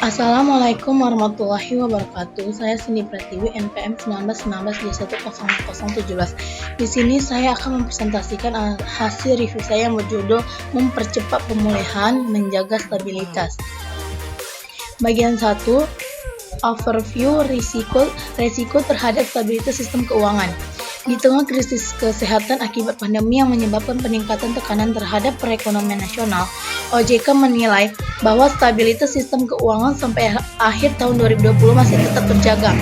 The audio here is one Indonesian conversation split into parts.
Assalamualaikum warahmatullahi wabarakatuh. Saya Cindy Pratiwi, NPM 1919 Di sini saya akan mempresentasikan hasil review saya yang berjudul Mempercepat Pemulihan, Menjaga Stabilitas. Bagian 1, Overview Risiko terhadap stabilitas sistem keuangan. Di tengah krisis kesehatan akibat pandemi yang menyebabkan peningkatan tekanan terhadap perekonomian nasional, OJK menilai bahwa stabilitas sistem keuangan sampai akhir tahun 2020 masih tetap terjaga,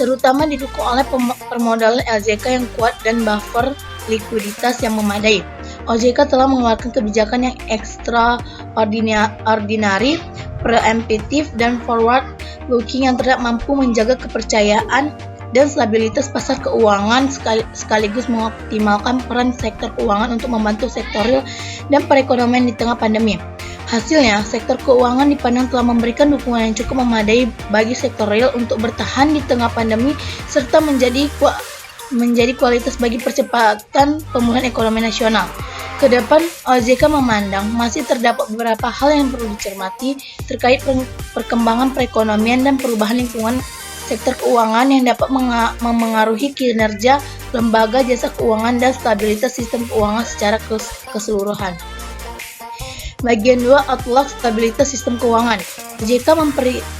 terutama didukung oleh permodalan LJK yang kuat dan buffer likuiditas yang memadai. OJK telah mengeluarkan kebijakan yang extraordinary, preemptive, dan forward-looking yang tidak mampu menjaga kepercayaan dan stabilitas pasar keuangan sekaligus mengoptimalkan peran sektor keuangan untuk membantu sektor real dan perekonomian di tengah pandemi. Hasilnya, sektor keuangan dipandang telah memberikan dukungan yang cukup memadai bagi sektor real untuk bertahan di tengah pandemi serta menjadi kualitas bagi percepatan pemulihan ekonomi nasional. Kedepan, OJK memandang masih terdapat beberapa hal yang perlu dicermati terkait perkembangan perekonomian dan perubahan lingkungan sektor keuangan yang dapat memengaruhi kinerja lembaga jasa keuangan dan stabilitas sistem keuangan secara keseluruhan. Bagian 2, Outlook Stabilitas Sistem Keuangan. OJK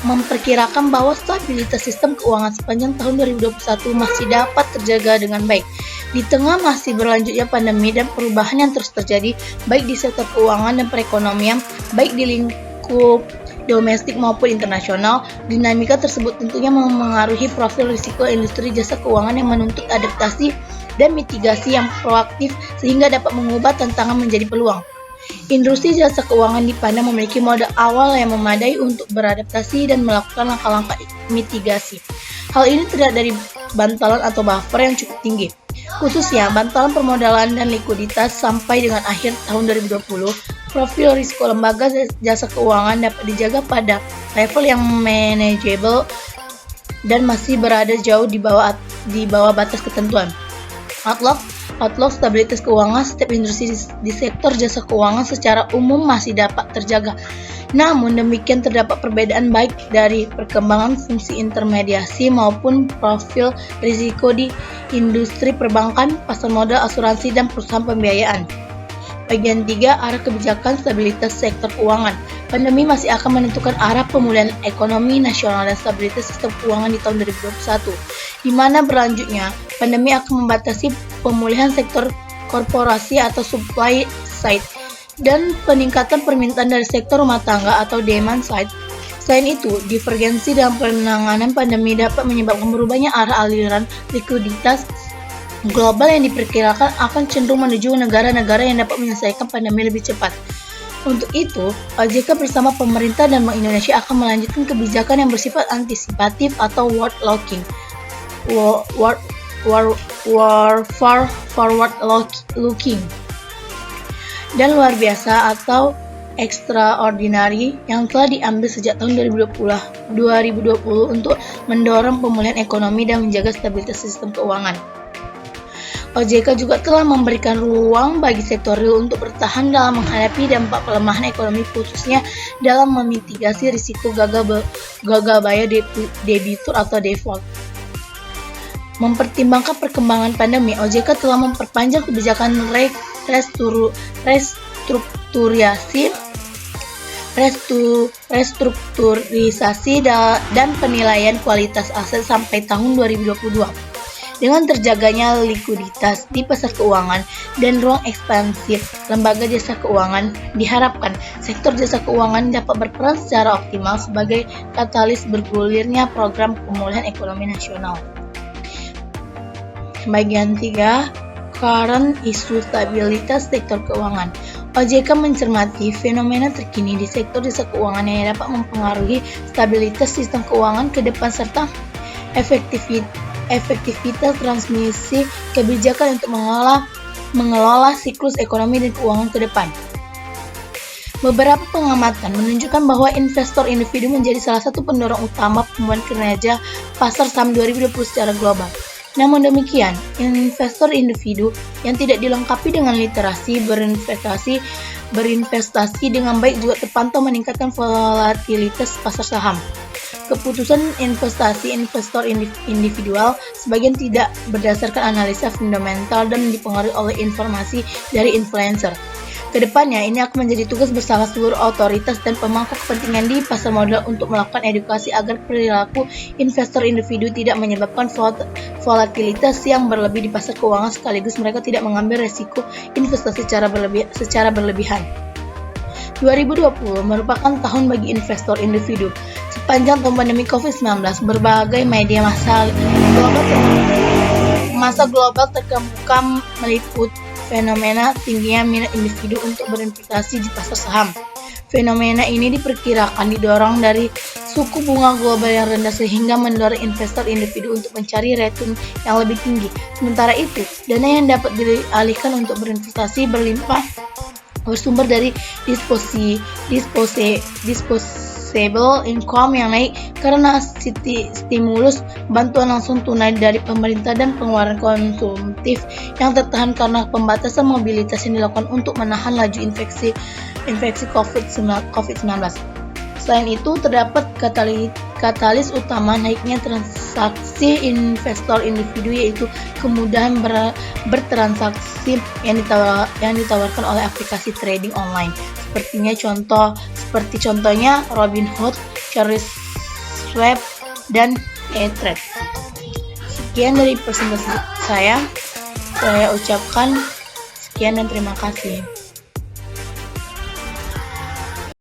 memperkirakan bahwa stabilitas sistem keuangan sepanjang tahun 2021 masih dapat terjaga dengan baik. Di tengah masih berlanjutnya pandemi dan perubahan yang terus terjadi baik di sektor keuangan dan perekonomian, baik di lingkup domestik maupun internasional, dinamika tersebut tentunya memengaruhi profil risiko industri jasa keuangan yang menuntut adaptasi dan mitigasi yang proaktif sehingga dapat mengubah tantangan menjadi peluang. Industri jasa keuangan dipandang memiliki modal awal yang memadai untuk beradaptasi dan melakukan langkah-langkah mitigasi. Hal ini terlihat dari bantalan atau buffer yang cukup tinggi. Khususnya, bantalan permodalan dan likuiditas sampai dengan akhir tahun 2020, profil risiko lembaga jasa keuangan dapat dijaga pada level yang manageable dan masih berada jauh di bawah batas ketentuan. Outlook stabilitas keuangan setiap industri di sektor jasa keuangan secara umum masih dapat terjaga. Namun demikian terdapat perbedaan baik dari perkembangan fungsi intermediasi maupun profil risiko di industri perbankan, pasar modal, asuransi, dan perusahaan pembiayaan. Bagian 3, Arah kebijakan stabilitas sektor keuangan. Pandemi masih akan menentukan arah pemulihan ekonomi nasional dan stabilitas sistem keuangan di tahun 2021, di mana berlanjutnya pandemi akan membatasi pemulihan sektor korporasi atau supply side dan peningkatan permintaan dari sektor rumah tangga atau demand side. Selain itu, divergensi dalam penanganan pandemi dapat menyebabkan berubahnya arah aliran likuiditas global yang diperkirakan akan cenderung menuju negara-negara yang dapat menyelesaikan pandemi lebih cepat. Untuk itu, OJK bersama pemerintah dan Bank Indonesia akan melanjutkan kebijakan yang bersifat antisipatif atau forward-looking dan luar biasa atau extraordinary yang telah diambil sejak tahun 2020 untuk mendorong pemulihan ekonomi dan menjaga stabilitas sistem keuangan. OJK juga telah memberikan ruang bagi sektor real untuk bertahan dalam menghadapi dampak pelemahan ekonomi khususnya dalam memitigasi risiko gagal bayar debitur atau default. Mempertimbangkan perkembangan pandemi, OJK telah memperpanjang kebijakan restrukturisasi dan penilaian kualitas aset sampai tahun 2022. Dengan terjaganya likuiditas di pasar keuangan dan ruang ekspansif lembaga jasa keuangan, diharapkan sektor jasa keuangan dapat berperan secara optimal sebagai katalis bergulirnya program pemulihan ekonomi nasional. Bagian 3, Current Isu Stabilitas Sektor Keuangan. OJK mencermati fenomena terkini di sektor jasa keuangan yang dapat mempengaruhi stabilitas sistem keuangan ke depan serta efektivitas transmisi kebijakan untuk mengelola siklus ekonomi dan keuangan ke depan. Beberapa pengamatan menunjukkan bahwa investor individu menjadi salah satu pendorong utama pemulihan kinerja pasar saham 2020 secara global. Namun demikian, investor individu yang tidak dilengkapi dengan literasi berinvestasi dengan baik juga terpantau meningkatkan volatilitas pasar saham. Keputusan investasi investor individual sebagian tidak berdasarkan analisa fundamental dan dipengaruhi oleh informasi dari influencer. Kedepannya, ini akan menjadi tugas bersama seluruh otoritas dan pemangku kepentingan di pasar modal untuk melakukan edukasi agar perilaku investor individu tidak menyebabkan volatilitas yang berlebih di pasar keuangan sekaligus mereka tidak mengambil resiko investasi secara berlebihan. 2020 merupakan tahun bagi investor individu. Sepanjang tahun pandemi COVID-19, berbagai media massa global terkemuka meliput fenomena tingginya minat individu untuk berinvestasi di pasar saham. Fenomena ini diperkirakan didorong dari suku bunga global yang rendah sehingga mendorong investor individu untuk mencari return yang lebih tinggi. Sementara itu, dana yang dapat dialihkan untuk berinvestasi berlimpah bersumber dari disposable income yang naik karena stimulus bantuan langsung tunai dari pemerintah dan pengeluaran konsumtif yang tertahan karena pembatasan mobilitas yang dilakukan untuk menahan laju infeksi COVID-19. Selain itu, terdapat katalis utama naiknya transaksi investor individu yaitu kemudahan bertransaksi yang ditawarkan oleh aplikasi trading online. Seperti contohnya Robinhood, CharlesSwap, dan eTrade. Sekian dari presentasi saya ucapkan sekian dan terima kasih.